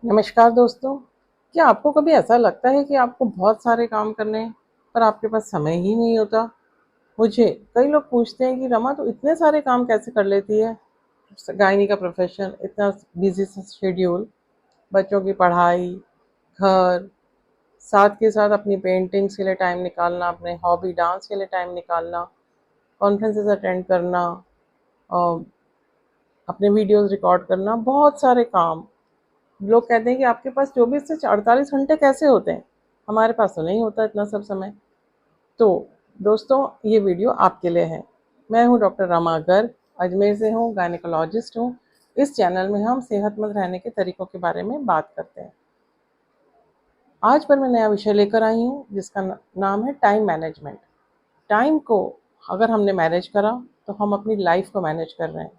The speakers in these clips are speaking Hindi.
नमस्कार दोस्तों। क्या आपको कभी ऐसा लगता है कि आपको बहुत सारे काम करने हैं पर आपके पास समय ही नहीं होता? मुझे कई लोग पूछते हैं कि रमा तो इतने सारे काम कैसे कर लेती है। गायनी का प्रोफेशन, इतना बिजी शेड्यूल, बच्चों की पढ़ाई, घर, साथ के साथ अपनी पेंटिंग्स के लिए टाइम निकालना, अपने हॉबी डांस के लिए टाइम निकालना, कॉन्फ्रेंसेस अटेंड करना, और अपने वीडियोस रिकॉर्ड करना, बहुत सारे काम। लोग कहते हैं कि आपके पास 24 से 48 घंटे कैसे होते हैं? हमारे पास तो नहीं होता इतना सब समय। तो दोस्तों, ये वीडियो आपके लिए है। मैं हूँ डॉक्टर रमा गर्ग, अजमेर से हूँ, गायनेकोलॉजिस्ट हूँ। इस चैनल में हम सेहतमंद रहने के तरीकों के बारे में बात करते हैं। आज पर मैं नया विषय लेकर आई हूँ जिसका नाम है टाइम मैनेजमेंट। टाइम को अगर हमने मैनेज करा तो हम अपनी लाइफ को मैनेज कर रहे हैं,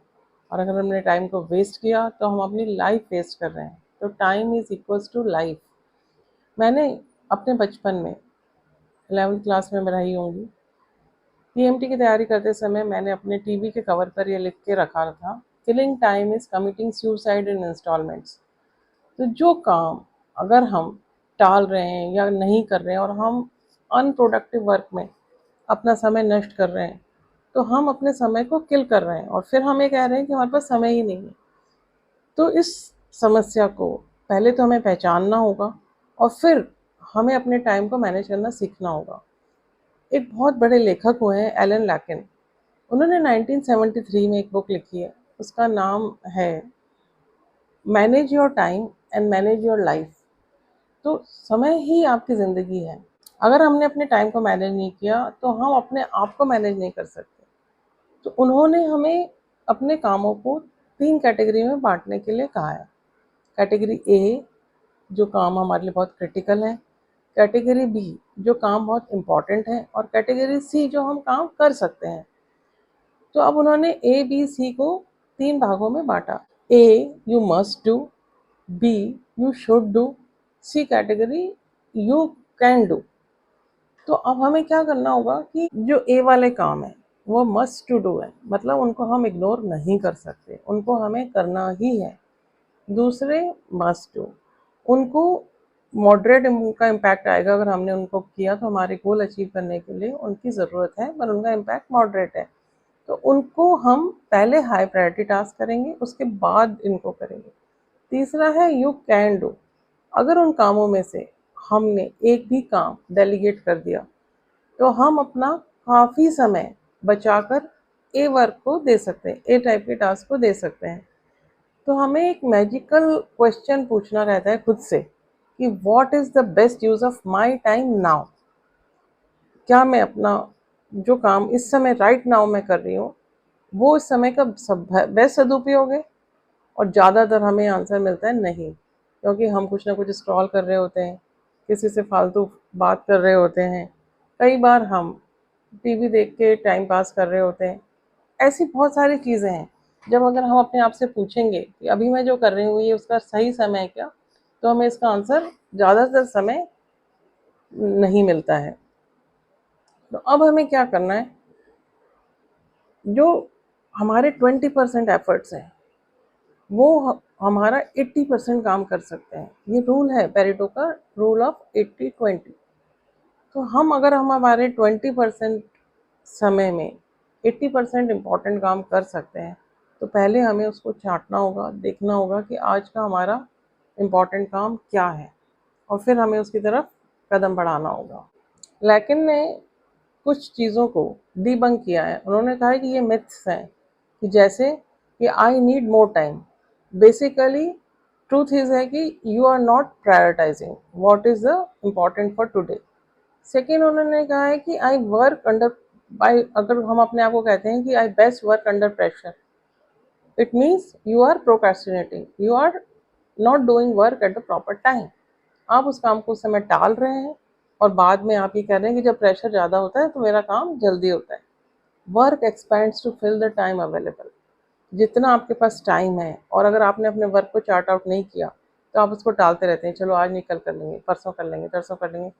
और अगर हमने टाइम को वेस्ट किया तो हम अपनी लाइफ वेस्ट कर रहे हैं। तो time is equals to life. मैंने अपने बचपन में 11th क्लास में मैं रही होंगी, पीएमटी की तैयारी करते समय मैंने अपने टीवी के कवर पर यह लिख के रखा था, killing time is committing suicide in instalments. तो जो काम अगर हम टाल रहे हैं या नहीं कर रहे हैं और हम अनप्रोडक्टिव वर्क में अपना समय नष्ट कर रहे हैं, तो हम अपने समय को किल कर रहे हैं और फिर हम ये कह रहे हैं कि हमारे पास समय ही नहीं है। तो इस समस्या को पहले तो हमें पहचानना होगा और फिर हमें अपने टाइम को मैनेज करना सीखना होगा। एक बहुत बड़े लेखक हुए हैं एलन लैकिन। उन्होंने 1973 में एक बुक लिखी है, उसका नाम है manage your time and manage your life. तो समय ही आपकी ज़िंदगी है। अगर हमने अपने टाइम को मैनेज नहीं किया तो हम अपने आप को मैनेज नहीं कर सकते। तो उन्होंने हमें अपने कामों को 3 कैटेगरी में बांटने के लिए कहा है। कैटेगरी ए, जो काम हमारे लिए बहुत क्रिटिकल है। कैटेगरी बी, जो काम बहुत इम्पॉर्टेंट है। और कैटेगरी सी, जो हम काम कर सकते हैं। तो अब उन्होंने ए बी सी को 3 भागों में बांटा। A, you must do. B, you should do. C category, you can do. तो अब हमें क्या करना होगा कि जो ए वाले काम है वो मस्ट टू डू है, मतलब उनको हम इग्नोर नहीं कर सकते, उनको हमें करना ही है। दूसरे मस्ट डू, उनको मॉडरेट उनका इम्पैक्ट आएगा, अगर हमने उनको किया तो हमारे गोल अचीव करने के लिए उनकी ज़रूरत है, पर उनका इम्पैक्ट मॉडरेट है। तो उनको हम पहले हाई प्रायोरिटी टास्क करेंगे, उसके बाद इनको करेंगे। तीसरा है यू कैन डू। अगर उन कामों में से हमने एक भी काम डेलीगेट कर दिया तो हम अपना काफ़ी समय बचाकर ए वर्क को दे सकते हैं, ए टाइप के टास्क को दे सकते हैं। तो हमें एक मैजिकल क्वेश्चन पूछना रहता है खुद से कि what is the best use of my time now. क्या मैं अपना जो काम इस समय राइट नाउ में कर रही हूँ वो इस समय का सब बेस्ट सदुपयोग है? और ज़्यादातर हमें आंसर मिलता है नहीं, क्योंकि हम कुछ ना कुछ स्क्रॉल कर रहे होते हैं, किसी से फालतू बात कर रहे होते हैं, कई बार हम टीवी देख के टाइम पास कर रहे होते हैं। ऐसी बहुत सारी चीज़ें हैं। जब अगर हम अपने आप से पूछेंगे कि अभी मैं जो कर रही हूँ ये उसका सही समय है क्या, तो हमें इसका आंसर ज़्यादातर समय नहीं मिलता है। तो अब हमें क्या करना है, जो हमारे 20% एफर्ट्स हैं वो हमारा 80% काम कर सकते हैं। ये रूल है पेरेटो का, रूल ऑफ 80-20। तो हम हमारे 20% समय में 80% इम्पॉर्टेंट काम कर सकते हैं, तो पहले हमें उसको छांटना होगा, देखना होगा कि आज का हमारा इम्पॉर्टेंट काम क्या है, और फिर हमें उसकी तरफ कदम बढ़ाना होगा। लेकिन ने कुछ चीज़ों को डिबंक किया है। उन्होंने कहा है कि ये मिथ्स हैं, कि जैसे कि I need more time. Basically truth is है कि you are not prioritising what is the important for today. Second, उन्होंने कहा है कि आई वर्क अंडर बाई, अगर हम अपने आप को कहते हैं कि I best work under pressure, it means you are procrastinating, you are not doing work at the proper time. आप उस काम को उस समय टाल रहे हैं और बाद में आप ये कह रहे हैं कि जब प्रेशर ज़्यादा होता है तो मेरा काम जल्दी होता है। Work expands to fill the time available. जितना आपके पास टाइम है और अगर आपने अपने वर्क को चार्ट आउट नहीं किया तो आप उसको टालते रहते हैं, चलो आज नहीं, कल कर लेंगे, परसों कर लेंगे, तरसों कर लेंगे।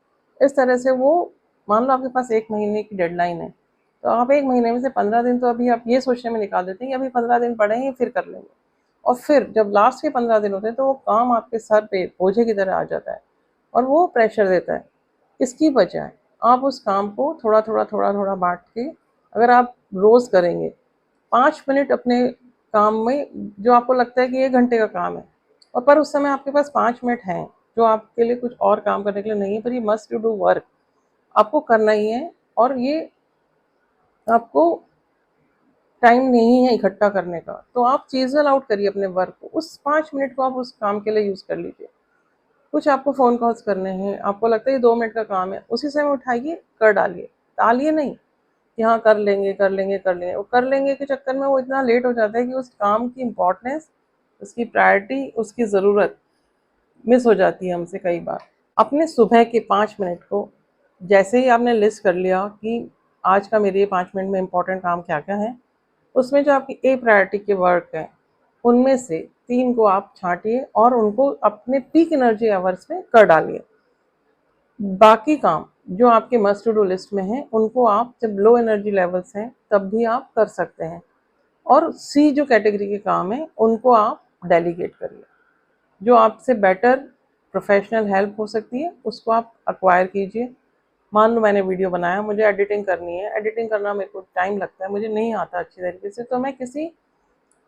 इस तरह से वो, मान लो आपके पास 1 महीने की डेडलाइन है, तो आप 1 महीने में से 15 दिन तो अभी आप ये सोचने में निकाल देते हैं कि अभी 15 दिन पड़े हैं फिर कर लेंगे। और फिर जब लास्ट के 15 दिन होते हैं तो वो काम आपके सर पे बोझे की तरह आ जाता है और वो प्रेशर देता है। इसकी बजाय आप उस काम को थोड़ा-थोड़ा बाँट के अगर आप रोज़ करेंगे, 5 मिनट अपने काम में जो आपको लगता है कि 1 घंटे का काम है और पर उस समय आपके पास 5 मिनट हैं, जो आपके लिए कुछ और काम करने के लिए नहीं है, पर ये मस्ट डू वर्क आपको करना ही है और ये आपको टाइम नहीं है इकट्ठा करने का, तो आप चीज़ल आउट करिए अपने वर्क को। उस 5 मिनट को आप उस काम के लिए यूज़ कर लीजिए। कुछ आपको फ़ोन कॉल्स करने हैं, आपको लगता है ये 2 मिनट का काम है, उसी समय उठाइए, कर डालिए। टालिए नहीं कि हाँ, कर लेंगे। वो कर लेंगे के चक्कर में वो इतना लेट हो जाता है कि उस काम की इम्पोर्टेंस, उसकी प्रायोरिटी, उसकी ज़रूरत मिस हो जाती है हमसे कई बार। अपने सुबह के 5 मिनट को जैसे ही आपने लिस्ट कर लिया कि आज का मेरे ये 5 मिनट में इम्पोर्टेंट काम क्या-क्या है, उसमें जो आपकी ए प्रायोरिटी के वर्क हैं, उनमें से 3 को आप छाँटिए और उनको अपने पीक एनर्जी आवर्स में कर डालिए। बाकी काम जो आपके मस्ट टू डू लिस्ट में हैं, उनको आप जब लो एनर्जी लेवल्स हैं, तब भी आप कर सकते हैं। और सी जो कैटेगरी के काम हैं, उनको आप डेलीगेट करिए। जो आपसे बेटर प्रोफेशनल हेल्प हो सकती है, उसको आप एक्वायर कीजिए। मान लो मैंने वीडियो बनाया, मुझे एडिटिंग करनी है, एडिटिंग करना मेरे को टाइम लगता है, मुझे नहीं आता अच्छी तरीके से, तो मैं किसी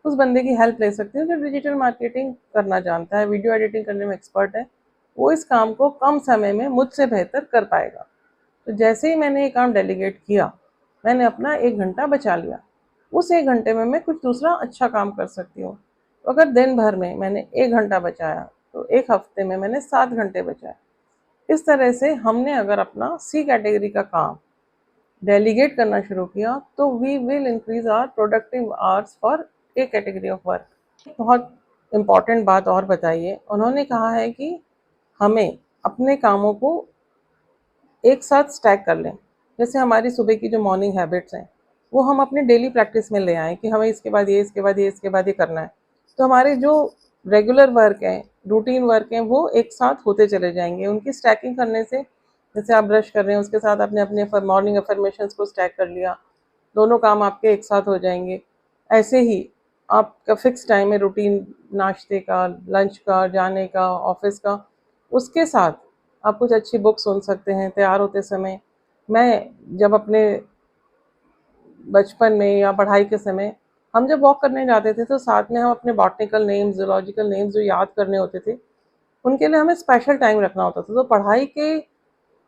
उस बंदे की हेल्प ले सकती हूँ जो डिजिटल मार्केटिंग करना जानता है, वीडियो एडिटिंग करने में एक्सपर्ट है। वो इस काम को कम समय में मुझसे बेहतर कर पाएगा। तो जैसे ही मैंने ये काम डेलीगेट किया, मैंने अपना 1 घंटा बचा लिया। उस 1 घंटे में मैं कुछ दूसरा अच्छा काम कर सकती हूँ। तो अगर दिन भर में मैंने 1 घंटा बचाया, तो 1 हफ्ते में मैंने 7 घंटे बचाए। इस तरह से हमने अगर अपना सी कैटेगरी का काम डेलीगेट करना शुरू किया, तो we will increase our productive hours for a category of work. बहुत इम्पॉर्टेंट बात और बताइए, उन्होंने कहा है कि हमें अपने कामों को एक साथ स्टैक कर लें। जैसे हमारी सुबह की जो मॉर्निंग हैबिट्स हैं, वो हम अपने डेली प्रैक्टिस में ले आएँ कि हमें इसके बाद ये, इसके बाद ये, इसके बाद ये करना है। तो हमारे जो रेगुलर वर्क हैं, रूटीन वर्क हैं, वो एक साथ होते चले जाएँगे। उनकी स्टैकिंग करने से, जैसे आप ब्रश कर रहे हैं, उसके साथ आपने अपने मॉर्निंग अफ़र्मेशंस को स्टैक कर लिया, दोनों काम आपके एक साथ हो जाएँगे। ऐसे ही आपका फ़िक्स टाइम है रूटीन नाश्ते का, लंच का, जाने का, ऑफ़िस का, उसके साथ आप कुछ अच्छी बुक सुन सकते हैं तैयार होते समय। मैं जब अपने बचपन में या पढ़ाई के समय हम जब वॉक करने जाते थे, तो साथ में हम अपने बॉटनिकल नेम्स, ज़ूलॉजिकल नेम्स जो याद करने होते थे, उनके लिए हमें स्पेशल टाइम रखना होता था। तो पढ़ाई के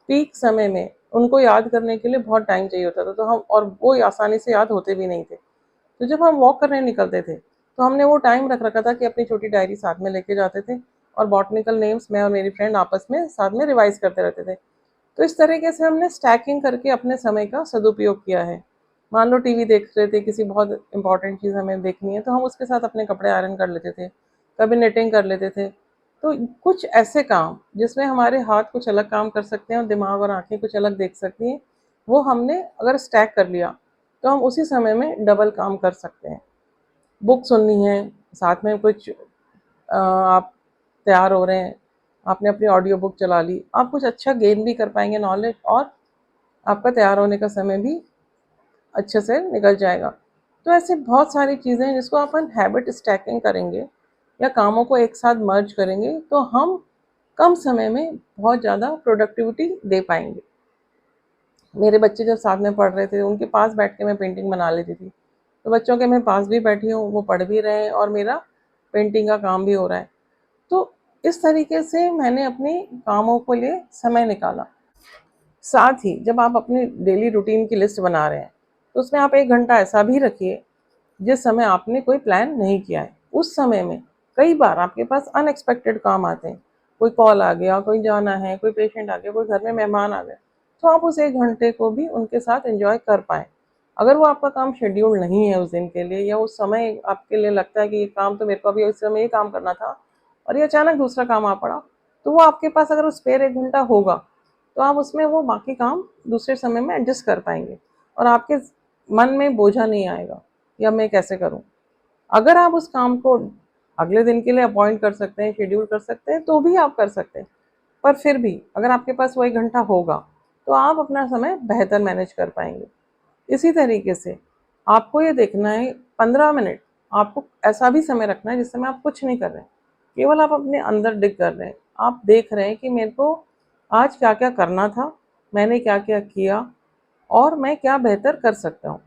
पीक समय में उनको याद करने के लिए बहुत टाइम चाहिए होता था, तो हम और वो आसानी से याद होते भी नहीं थे। तो जब हम वॉक करने निकलते थे, तो हमने वो टाइम रख रखा था कि अपनी छोटी डायरी साथ में लेके जाते थे और बॉटनिकल नेम्स मैं और मेरी फ्रेंड आपस में साथ में रिवाइज़ करते रहते थे। तो इस तरीके से हमने स्टैकिंग करके अपने समय का सदुपयोग किया है। मान लो टीवी देख रहे थे, किसी बहुत इम्पोर्टेंट चीज़ हमें देखनी है, तो हम उसके साथ अपने कपड़े आयरन कर लेते थे, कभी निटिंग कर लेते थे। तो कुछ ऐसे काम जिसमें हमारे हाथ कुछ अलग काम कर सकते हैं और दिमाग और आँखें कुछ अलग देख सकती हैं, वो हमने अगर स्टैक कर लिया, तो हम उसी समय में डबल काम कर सकते हैं। बुक सुननी है, साथ में कुछ आप तैयार हो रहे हैं, आपने अपनी ऑडियो बुक चला ली, आप कुछ अच्छा गेन भी कर पाएँगे नॉलेज और आपका तैयार होने का समय भी अच्छे से निकल जाएगा। तो ऐसे बहुत सारी चीज़ें हैं जिसको अपन हैबिट स्टैकिंग करेंगे या कामों को एक साथ मर्ज करेंगे, तो हम कम समय में बहुत ज़्यादा प्रोडक्टिविटी दे पाएँगे। मेरे बच्चे जब साथ में पढ़ रहे थे, उनके पास बैठ के मैं पेंटिंग बना लेती थी। तो बच्चों के मैं पास भी बैठी हूँ, वो पढ़ भी रहे हैं और मेरा पेंटिंग का काम भी हो रहा है। तो इस तरीके से मैंने अपने कामों के लिए समय निकाला। साथ ही जब आप अपनी डेली रूटीन की लिस्ट बना रहे हैं, तो उसमें आप 1 घंटा ऐसा भी रखिए जिस समय आपने कोई प्लान नहीं किया है। उस समय में कई बार आपके पास अनएक्सपेक्टेड काम आते हैं। कोई कॉल आ गया, कोई जाना है, कोई पेशेंट आ गया, कोई घर में मेहमान आ गए, तो आप उस 1 घंटे को भी उनके साथ एन्जॉय कर पाएँ। अगर वो आपका काम शेड्यूल नहीं है उस दिन के लिए या उस समय आपके लिए लगता है कि ये काम तो मेरे को अभी उस समय ये काम करना था और ये अचानक दूसरा काम आ पड़ा, तो वो आपके पास अगर उस स्पेयर 1 घंटा होगा, तो आप उसमें वो बाकी काम दूसरे समय में एडजस्ट कर पाएँगे और आपके मन में बोझा नहीं आएगा, या मैं कैसे करूँ? अगर आप उस काम को अगले दिन के लिए अपॉइंट कर सकते हैं, शेड्यूल कर सकते हैं, तो भी आप कर सकते हैं। पर फिर भी अगर आपके पास वो 1 घंटा होगा, तो आप अपना समय बेहतर मैनेज कर पाएँगे। इसी तरीके से आपको ये देखना है 15 मिनट आपको ऐसा भी समय रखना है जिस समय आप कुछ नहीं कर रहे हैं, केवल आप अपने अंदर डिग कर रहे हैं। आप देख रहे हैं कि मेरे को आज क्या क्या करना था, मैंने क्या क्या किया और मैं क्या बेहतर कर सकता हूँ।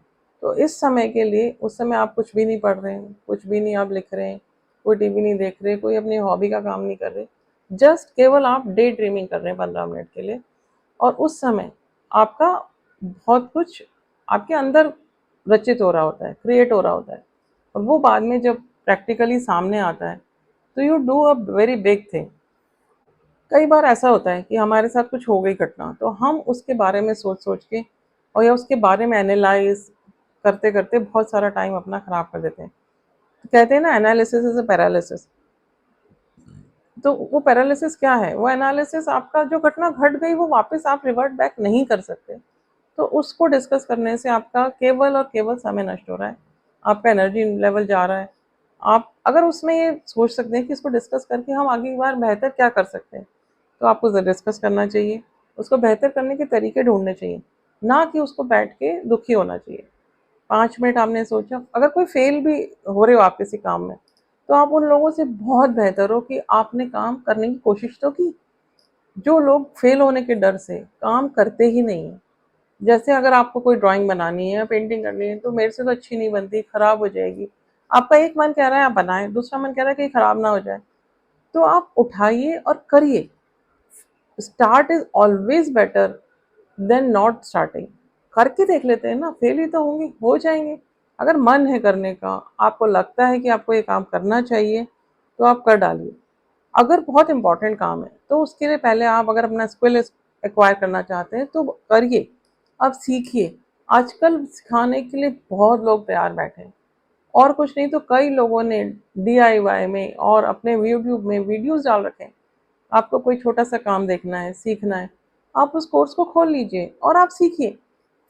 तो इस समय के लिए, उस समय आप कुछ भी नहीं पढ़ रहे हैं, कुछ भी नहीं आप लिख रहे हैं, कोई टीवी नहीं देख रहे, कोई अपनी हॉबी का काम नहीं कर रहे, जस्ट केवल आप डे ड्रीमिंग कर रहे हैं 15 मिनट के लिए। और उस समय आपका बहुत कुछ आपके अंदर रचित हो रहा होता है, क्रिएट हो रहा होता है, और वो बाद में जब प्रैक्टिकली सामने आता है तो you do a very big thing. कई बार ऐसा होता है कि हमारे साथ कुछ हो गई घटना, तो हम उसके बारे में सोच सोच के और या उसके बारे में एनालाइज करते करते बहुत सारा टाइम अपना खराब कर देते हैं। तो कहते हैं ना, एनालिसिस इज अ पैरालिसिस। तो वो पैरालिसिस क्या है? वो एनालिसिस, आपका जो घटना घट गई वो वापस आप रिवर्ट बैक नहीं कर सकते। तो उसको डिस्कस करने से आपका केवल और केवल समय नष्ट हो रहा है, आपका एनर्जी लेवल जा रहा है। आप अगर उसमें ये सोच सकते हैं कि इसको डिस्कस करके हम आगे की बार बेहतर क्या कर सकते हैं, तो आपको डिस्कस करना चाहिए, उसको बेहतर करने के तरीके ढूंढने चाहिए, ना कि उसको बैठ के दुखी होना चाहिए। 5 मिनट आपने सोचा, अगर कोई फेल भी हो रहे हो आप किसी काम में, तो आप उन लोगों से बहुत बेहतर हो कि आपने काम करने की कोशिश तो की। जो लोग फेल होने के डर से काम करते ही नहीं है, जैसे अगर आपको कोई ड्राइंग बनानी है या पेंटिंग करनी है, तो मेरे से तो अच्छी नहीं बनती, खराब हो जाएगी। आपका एक मन कह रहा है आप बनाएं, दूसरा मन कह रहा है कि खराब ना हो जाए, तो आप उठाइए और करिए। Start is always better than not starting. करके देख लेते हैं ना, फेल ही तो होंगे, हो जाएंगे। अगर मन है करने का, आपको लगता है कि आपको ये काम करना चाहिए, तो आप कर डालिए। अगर बहुत इंपॉर्टेंट काम है तो उसके लिए पहले आप अगर अपना स्किल एक्वायर करना चाहते हैं तो करिए, अब सीखिए। आजकल सिखाने के लिए बहुत लोग तैयार बैठे हैं, और कुछ नहीं तो कई लोगों ने डीआईवाई में और अपने यूट्यूब में वीडियोस डाल रखे हैं। आपको कोई छोटा सा काम देखना है, सीखना है, आप उस कोर्स को खोल लीजिए और आप सीखिए,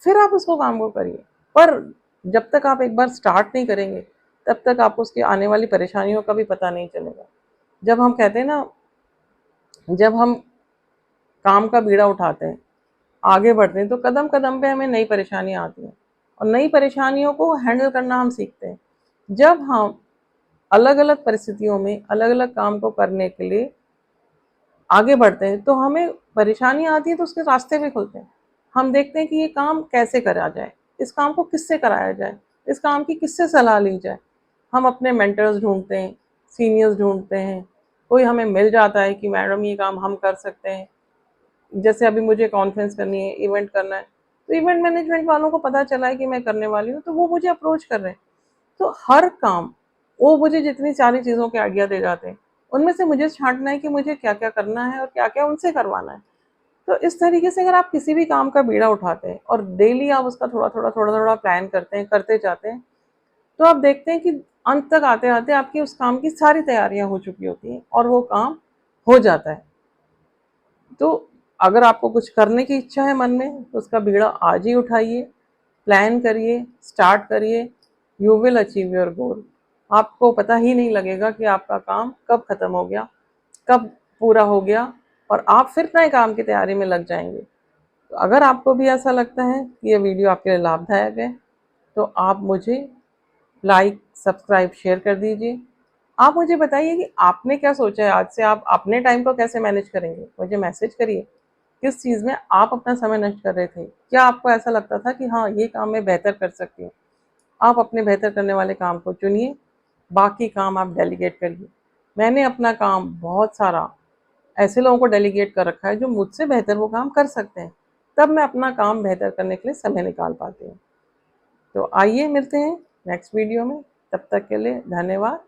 फिर आप उसको काम को करिए। पर जब तक आप एक बार स्टार्ट नहीं करेंगे, तब तक आपको उसकी आने वाली परेशानियों का भी पता नहीं चलेगा। जब हम कहते हैं ना, जब हम काम का बीड़ा उठाते हैं, आगे बढ़ते हैं, तो कदम कदम पे हमें नई परेशानियां आती हैं, और नई परेशानियों को हैंडल करना हम सीखते हैं। जब हम अलग अलग परिस्थितियों में अलग अलग काम को करने के लिए आगे बढ़ते हैं, तो हमें परेशानियां आती हैं तो उसके रास्ते भी खुलते हैं। हम देखते हैं कि ये काम कैसे करा जाए, इस काम को किससे कराया जाए, इस काम की किससे सलाह ली जाए। हम अपने मेंटर्स ढूंढते हैं, सीनियर्स ढूंढते हैं, कोई हमें मिल जाता है कि मैडम ये काम हम कर सकते हैं। जैसे अभी मुझे कॉन्फ्रेंस करनी है, इवेंट करना है, तो इवेंट मैनेजमेंट वालों को पता चला है कि मैं करने वाली हूँ, तो वो मुझे अप्रोच कर रहे हैं। तो हर काम, वो मुझे जितनी सारी चीज़ों के आइडिया दे जाते हैं, उनमें से मुझे छांटना है कि मुझे क्या क्या करना है और क्या क्या उनसे करवाना है। तो इस तरीके से अगर आप किसी भी काम का बीड़ा उठाते हैं और डेली आप उसका थोड़ा थोड़ा प्लान करते हैं, करते जाते हैं, तो आप देखते हैं कि अंत तक आते आते आपकी उस काम की सारी तैयारियां हो चुकी होती हैं और वो काम हो जाता है। तो अगर आपको कुछ करने की इच्छा है मन में, तो उसका बीड़ा आज ही उठाइए, प्लान करिए, स्टार्ट करिए। You will achieve your goal. आपको पता ही नहीं लगेगा कि आपका काम कब खत्म हो गया, कब पूरा हो गया, और आप फिर नए काम की तैयारी में लग जाएंगे। तो अगर आपको भी ऐसा लगता है कि ये वीडियो आपके लिए लाभदायक है, तो आप मुझे लाइक, सब्सक्राइब, शेयर कर दीजिए। आप मुझे बताइए कि आपने क्या सोचा है, आज से आप अपने टाइम को कैसे मैनेज करेंगे। मुझे मैसेज करिए, किस चीज़ में आप अपना समय नष्ट कर रहे थे, क्या आपको ऐसा लगता था कि हाँ ये काम मैं बेहतर कर सकती हूँ। आप अपने बेहतर करने वाले काम को चुनिए, बाकी काम आप डेलीगेट करिए। मैंने अपना काम बहुत सारा ऐसे लोगों को डेलीगेट कर रखा है जो मुझसे बेहतर वो काम कर सकते हैं, तब मैं अपना काम बेहतर करने के लिए समय निकाल पाती हूँ। तो आइए मिलते हैं नेक्स्ट वीडियो में, तब तक के लिए धन्यवाद।